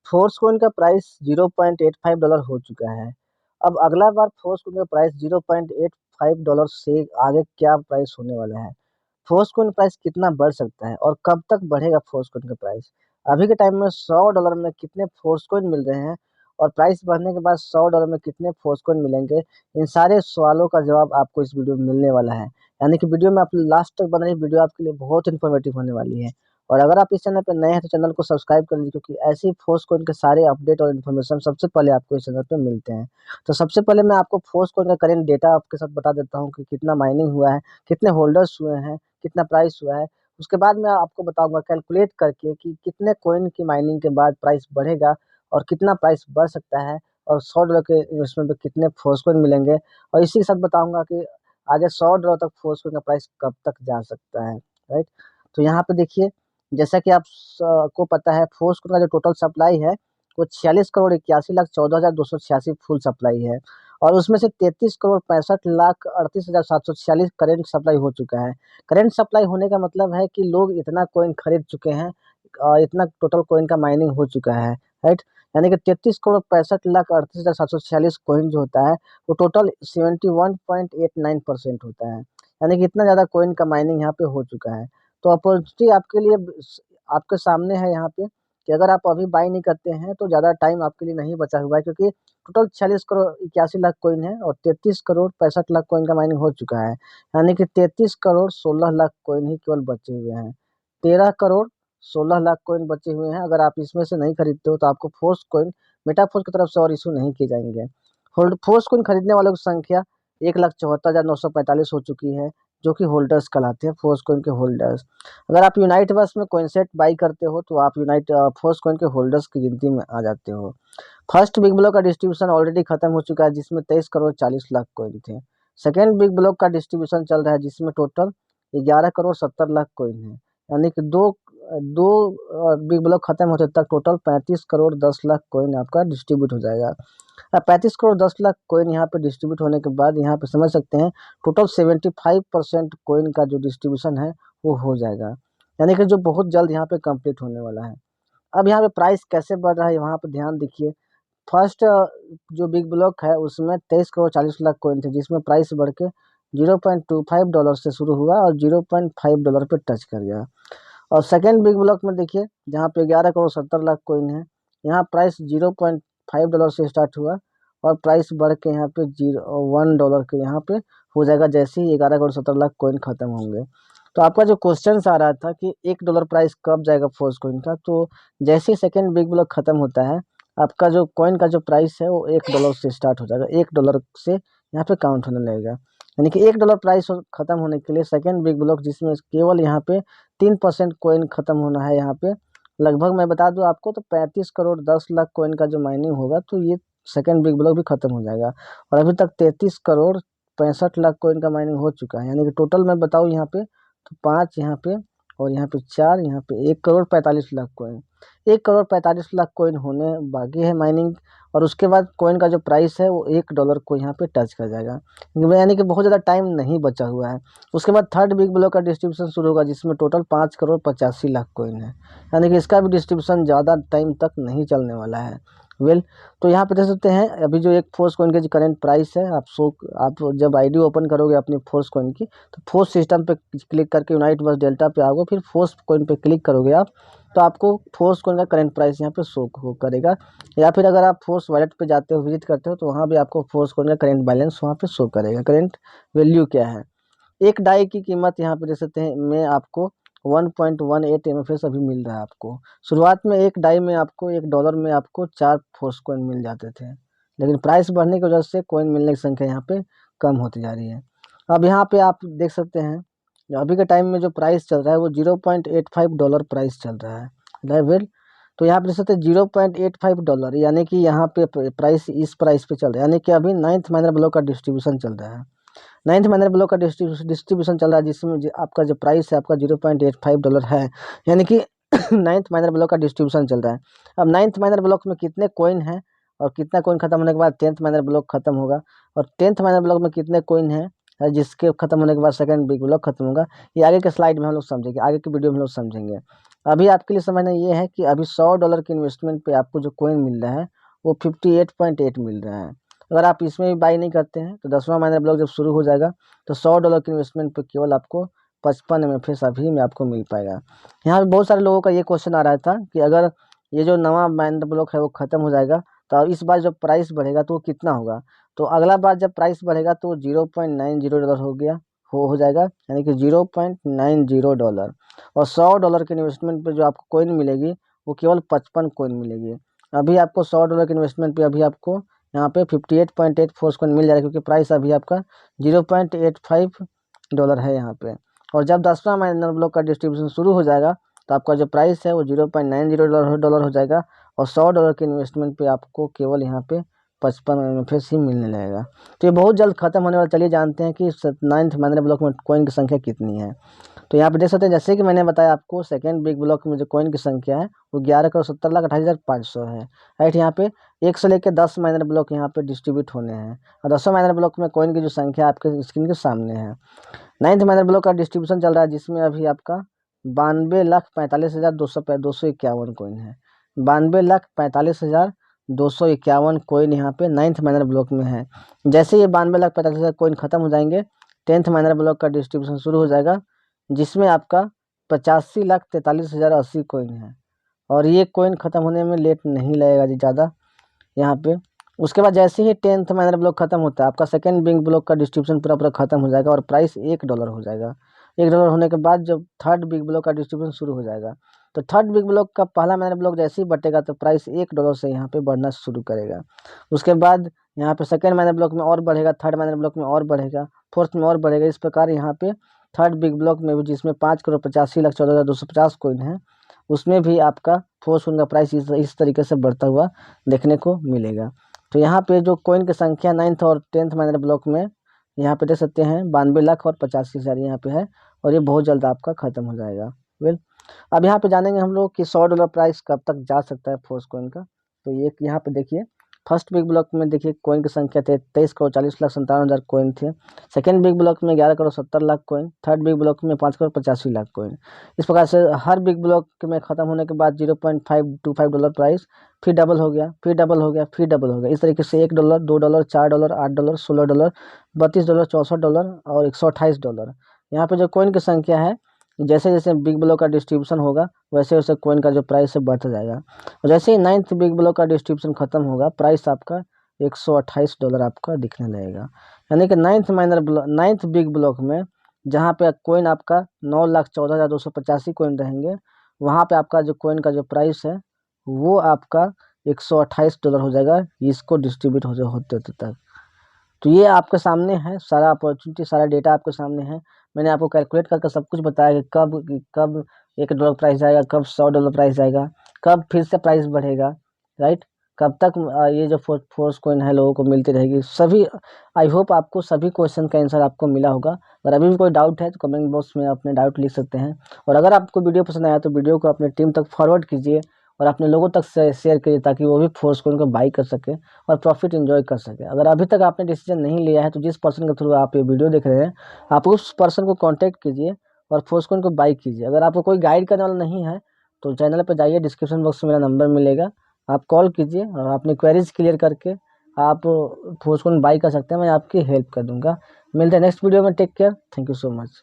Force coin का price $0.85 हो चुका है। अब अगला बार फोर्स कॉइन का प्राइस $0.85 से आगे क्या प्राइस होने वाला है? फोर्स कॉइन प्राइस कितना बढ़ सकता है और कब तक बढ़ेगा फोर्स कॉइन का प्राइस? अभी के टाइम में $100 में कितने फोर्स कॉइन मिल रहे हैं और प्राइस बढ़ने के बाद $100 में कितने फोर्स कॉइन मिलेंगे? इन सारे सवालों का जवाब आपको इस वीडियो में मिलने वाला है। यानी कि वीडियो में आप लास्ट तक बन रही वीडियो आपके लिए बहुत इन्फॉर्मेटिव होने वाली है। और अगर आप इस चैनल पर नए हैं तो चैनल को सब्सक्राइब कर लीजिए, क्योंकि ऐसे ही फोर्स कॉइन के सारे अपडेट और इन्फॉर्मेशन सबसे पहले आपको इस चैनल पे मिलते हैं। तो सबसे पहले मैं आपको फोर्स कॉइन का करेंट डेटा आपके साथ बता देता हूँ कि कितना माइनिंग हुआ है, कितने होल्डर्स हुए हैं, कितना प्राइस हुआ है। उसके बाद मैं आपको बताऊंगा कैलकुलेट करके कि कितने कॉइन की माइनिंग के बाद प्राइस बढ़ेगा और कितना प्राइस बढ़ सकता है, और $100 के इन्वेस्टमेंट पे कितने फोर्स कॉइन मिलेंगे। और इसी के साथ बताऊंगा कि आगे $100 तक फोर्स कॉइन का प्राइस कब तक जा सकता है। राइट। तो यहाँ पे देखिए, जैसा कि आप को पता है, फोर्स का जो टोटल सप्लाई है वो 46,81,14,286 फुल सप्लाई है। और उसमें से 33,65,38,746 करेंट सप्लाई हो चुका है। करेंट सप्लाई होने का मतलब है कि लोग इतना कॉइन खरीद चुके हैं, इतना टोटल कॉइन का माइनिंग हो चुका है। राइट। यानी कि 33,65,38,746 कॉइन जो होता है वो टोटल 71.89% होता है। यानी कि इतना ज़्यादा कॉइन का माइनिंग यहाँ पे हो चुका है। तो अपॉर्चुनिटी आपके लिए आपके सामने है यहाँ पे, कि अगर आप अभी बाई नहीं करते हैं तो ज़्यादा टाइम आपके लिए नहीं बचा हुआ है, क्योंकि टोटल 46,81,00,000 कॉइन है और 33,65,00,000 कॉइन का माइनिंग हो चुका है। यानी कि 33,16,00,000 कॉइन ही केवल बचे हुए हैं। 13,16,00,000 कॉइन बचे हुए हैं। अगर आप इसमें से नहीं खरीदते हो तो आपको फोर्स कॉइन मेटाफोर्स की तरफ से और इशू नहीं किए जाएंगे। होल्ड फोर्स कॉइन खरीदने वालों की संख्या 1,74,945 हो चुकी है, जो कि होल्डर्स कहलाते हैं, फोर्स कॉइन के होल्डर्स। अगर आप यूनाइट बस में कॉइनसेट बाई करते हो तो आप यूनाइट फोर्स कॉइन के होल्डर्स की गिनती में आ जाते हो। फर्स्ट बिग ब्लॉक का डिस्ट्रीब्यूशन ऑलरेडी खत्म हो चुका है, जिसमें 23,40,00,000 कॉइन थे। सेकेंड बिग ब्लॉक का डिस्ट्रीब्यूशन चल रहा है, जिसमें टोटल 11,70,00,000 कॉइन है। यानी कि दो दो बिग ब्लॉक खत्म होते तक टोटल 35,10,00,000 कॉइन आपका डिस्ट्रीब्यूट हो जाएगा। 35,10,00,000 कॉइन यहाँ पे डिस्ट्रीब्यूट होने के बाद यहाँ पे समझ सकते हैं टोटल 75% कॉइन का जो डिस्ट्रीब्यूशन है वो हो जाएगा। यानी कि जो बहुत जल्द यहाँ पे कंप्लीट होने वाला है। अब यहाँ पे प्राइस कैसे बढ़ रहा है वहाँ पे ध्यान देखिए। फर्स्ट जो बिग ब्लॉक है उसमें 23,40,00,000 कॉइन थे, जिसमें प्राइस बढ़ के $0.25 से शुरू हुआ और $0.5 पे टच कर गया। और सेकेंड बिग ब्लॉक में देखिए, जहाँ पे 11,70,00,000 कॉइन है, यहाँ प्राइस $0.5 से स्टार्ट हुआ और प्राइस बढ़ के यहाँ पे $1 के यहाँ पे हो जाएगा, जैसे ही 11,70,00,000 कॉइन खत्म होंगे। तो आपका जो क्वेश्चन आ रहा था कि $1 प्राइस कब जाएगा फोर्स कॉइन का, तो जैसे ही सेकेंड बिग ब्लॉक खत्म होता है, आपका जो कॉइन का जो प्राइस है वो $1 से स्टार्ट हो जाएगा। $1 से यहाँ पे काउंट होने लगेगा। यानी कि $1 प्राइस खत्म होने के लिए सेकेंड बिग ब्लॉक, जिसमें केवल यहाँ पे 3% कॉइन खत्म होना है, यहाँ पे लगभग मैं बता दूं आपको तो 35,10,00,000 कॉइन का जो माइनिंग होगा तो ये सेकेंड बिग ब्लॉक भी खत्म हो जाएगा। और अभी तक 33,65,00,000 कॉइन का माइनिंग हो चुका है। यानी कि टोटल मैं बताऊं यहाँ पे तो 5 यहाँ पे और यहाँ पे 4, यहाँ पे 1,45,00,000 कॉइन, 1,45,00,000 कॉइन होने बाकी है माइनिंग। और उसके बाद कॉइन का जो प्राइस है वो $1 को यहाँ पे टच कर जाएगा। यानी कि बहुत ज़्यादा टाइम नहीं बचा हुआ है। उसके बाद थर्ड बिग ब्लॉक का डिस्ट्रीब्यूशन शुरू होगा, जिसमें टोटल 5,85,00,000 कॉइन है। यानी कि इसका भी डिस्ट्रीब्यूशन ज़्यादा टाइम तक नहीं चलने वाला है। वेल, तो यहाँ पे देख सकते हैं अभी जो एक फोर्स कॉइन की जो करंट प्राइस है, आप जब आईडी ओपन करोगे अपनी फोर्स कॉइन की, तो फोर्स सिस्टम पे क्लिक करके यूनाइट बस डेल्टा पे आओगे, फिर फोर्स कॉइन पे क्लिक करोगे आप, तो आपको फोर्स कॉइन का करंट प्राइस यहाँ पे शो करेगा। या फिर अगर आप फोर्स वॉलेट पे जाते हो, विजिट करते हो, तो वहाँ भी आपको फोर्स कॉइन का करंट बैलेंस वहाँ पे शो करेगा, करंट वैल्यू क्या है। एक डाई की कीमत यहाँ पे देख सकते हैं में आपको 1.18 MFS अभी मिल रहा है आपको। शुरुआत में एक डाई में आपको $1 में आपको 4 फोर्स कॉइन मिल जाते थे, लेकिन प्राइस बढ़ने की वजह से कॉइन मिलने की संख्या यहाँ पे कम होती जा रही है। अब यहाँ पे आप देख सकते हैं अभी के टाइम में जो प्राइस चल रहा है वो $0.85 प्राइस चल रहा है। लेवल, तो यहाँ पे देख सकते हैं $0.85, यानी कि यहाँ पे प्राइस इस प्राइस पे चल रहा है। यानी कि अभी 9th माइनर ब्लॉक का डिस्ट्रीब्यूशन चल रहा है। 9th माइनर ब्लॉक का डिस्ट्रीब्यूशन चल रहा है, जिसमें आपका जो प्राइस है आपका $0.85 है। यानी कि 9th माइनर ब्लॉक का डिस्ट्रीब्यूशन चल रहा है। अब 9th माइनर ब्लॉक में कितने कॉइन है और कितना कॉइन खत्म होने के बाद 10th माइनर ब्लॉक खत्म होगा, और 10th माइनर ब्लॉक में कितने कॉइन है जिसके खत्म होने के बाद सेकंड बिग ब्लॉक खत्म होगा। ये आगे के स्लाइड में हम लोग समझेंगे, आगे की वीडियो में हम लोग समझेंगे। अभी आपके लिए समझना ये है कि अभी $100 के इन्वेस्टमेंट पे आपको जो कॉइन मिल रहा है वो 58.8 मिल रहा है। अगर आप इसमें भी बाई नहीं करते हैं तो 10वां माइनर ब्लॉक जब शुरू हो जाएगा तो $100 के इन्वेस्टमेंट पे केवल आपको 55 MFS अभी में आपको मिल पाएगा। यहाँ पे बहुत सारे लोगों का ये क्वेश्चन आ रहा था कि अगर ये जो नवा माइनर ब्लॉक है वो ख़त्म हो जाएगा तो इस बार जब प्राइस बढ़ेगा तो वो कितना होगा। तो अगला बार जब प्राइस बढ़ेगा तो $0.90 हो गया हो जाएगा, यानी कि $0.90। और $100 के इन्वेस्टमेंट पे जो आपको कॉइन मिलेगी वो केवल 55 कॉइन मिलेगी। अभी आपको $100 के इन्वेस्टमेंट पे अभी आपको यहाँ पे 58.8 फोर्स कॉइन मिल जाएगा, क्योंकि प्राइस अभी आपका $0.85 है यहाँ पे। और जब 10वां माइनर ब्लॉक का डिस्ट्रीब्यूशन शुरू हो जाएगा तो आपका जो प्राइस है वो $0.90 हो जाएगा। और $100 के इन्वेस्टमेंट पे आपको केवल यहाँ पे 55 MFS ही मिलने लगेगा। तो ये बहुत जल्द खत्म होने वाला। चलिए जानते हैं कि 9th माइनर ब्लॉक में कॉइन की संख्या कितनी है। तो यहाँ पे देख सकते हैं, जैसे कि मैंने बताया आपको, सेकेंड बिग ब्लॉक में जो कॉइन की संख्या है वो 11,70,28,500 है। राइट, यहाँ पे 1 से लेकर 10 माइनर ब्लॉक यहाँ पे डिस्ट्रीब्यूट होने हैं। और 10वां माइनर ब्लॉक में कॉइन की जो संख्या आपके स्क्रीन के सामने है। 9th माइनर ब्लॉक का डिस्ट्रीब्यूशन चल रहा है, जिसमें अभी आपका 92,45,251 कॉइन है। 92,45,251 कॉइन यहाँ पे 9th माइनर ब्लॉक में है। जैसे ये 92,45,000 कॉइन खत्म हो जाएंगे, 10th माइनर ब्लॉक का डिस्ट्रीब्यूशन शुरू हो जाएगा, जिसमें आपका 85,43,080 कॉइन है। और ये कॉइन खत्म होने में लेट नहीं लगेगा जी ज़्यादा यहाँ पे। उसके बाद जैसे ही 10th माइनर ब्लॉक खत्म होता है, आपका सेकेंड बिग ब्लॉक का डिस्ट्रीब्यूशन पूरा खत्म हो जाएगा और प्राइस $1 हो जाएगा। $1 होने के बाद जब थर्ड बिग ब्लॉक का डिस्ट्रीब्यूशन शुरू हो जाएगा तो थर्ड बिग ब्लॉक का पहला माइनर ब्लॉक जैसे ही बटेगा तो प्राइस $1 से यहाँ पे बढ़ना शुरू करेगा। उसके बाद यहाँ पे सेकेंड माइनर ब्लॉक में और बढ़ेगा, थर्ड माइनर ब्लॉक में और बढ़ेगा, फोर्थ में और बढ़ेगा। इस प्रकार यहाँ पे थर्ड बिग ब्लॉक में भी, जिसमें 5,85,14,250 कॉइन है, उसमें भी आपका फोर्थ कॉइन का प्राइस इस तरीके से बढ़ता हुआ देखने को मिलेगा। तो यहाँ पे जो कॉइन की संख्या 9th और 10th माइनर ब्लॉक में यहाँ पे देख सकते हैं 92,85,000 यहाँ पे है। और ये बहुत जल्द आपका ख़त्म हो जाएगा। वेल, अब यहाँ पे जानेंगे हम लोग कि $100 प्राइस कब तक जा सकता है फोर्स कॉइन का। तो ये यहाँ पे देखिए, फर्स्ट बिग ब्लॉक में देखिए कॉइन की संख्या थे 23,40,57,000 कॉइन थे। सेकेंड बिग ब्लॉक में 11,70,00,000 कॉइन। थर्ड बिग ब्लॉक में 5,85,00,000 कॉइन। इस प्रकार से हर बिग ब्लॉक में ख़त्म होने के बाद $0.525 प्राइस फिर डबल हो गया, फिर डबल हो गया, फिर डबल हो गया। इस तरीके से $1, $2, $4, $8, $16, $32, $64 और $128। यहाँ पे जो कॉइन की संख्या है, जैसे जैसे बिग ब्लॉक का डिस्ट्रीब्यूशन होगा वैसे वैसे कॉइन का जो प्राइस है बढ़ता जाएगा। और जैसे ही 9th बिग ब्लॉक का डिस्ट्रीब्यूशन खत्म होगा, प्राइस आपका $128 आपका दिखने लगेगा। यानी कि 9th बिग ब्लॉक में जहाँ पे कॉइन आपका 9,14,285 कॉइन रहेंगे, वहाँ पे आपका जो कॉइन का जो प्राइस है वो आपका $128 हो जाएगा, इसको डिस्ट्रीब्यूट होते तक। तो ये आपके सामने है, सारा अपॉर्चुनिटी, सारा डेटा आपके सामने है। मैंने आपको कैलकुलेट करके सब कुछ बताया कि कब $1 प्राइस आएगा, कब $100 प्राइस आएगा, कब फिर से प्राइस बढ़ेगा, राइट, कब तक ये जो फोर्स कॉइन है लोगों को मिलती रहेगी। सभी, आई होप आपको सभी क्वेश्चन का आंसर आपको मिला होगा। अगर अभी भी कोई डाउट है तो कमेंट बॉक्स में अपने डाउट लिख सकते हैं। और अगर आपको वीडियो पसंद आया तो वीडियो को अपने टीम तक फॉरवर्ड कीजिए और अपने लोगों तक शेयर कीजिए, ताकि वो भी फोर्स कॉइन को बाई कर सके और प्रॉफिट एंजॉय कर सके। अगर अभी तक आपने डिसीजन नहीं लिया है तो जिस पर्सन के थ्रू आप ये वीडियो देख रहे हैं, आप उस पर्सन को कांटेक्ट कीजिए और फोर्स कॉइन को बाई कीजिए। अगर आपको कोई गाइड करने वाला नहीं है तो चैनल पर जाइए, डिस्क्रिप्शन बॉक्स में मेरा नंबर मिलेगा, आप कॉल कीजिए और अपनी क्वेरीज क्लियर करके आप फोर्स कॉइन बाई कर सकते हैं। मैं आपकी हेल्प कर दूंगा। मिलते हैं नेक्स्ट वीडियो में। Take care, thank you so much.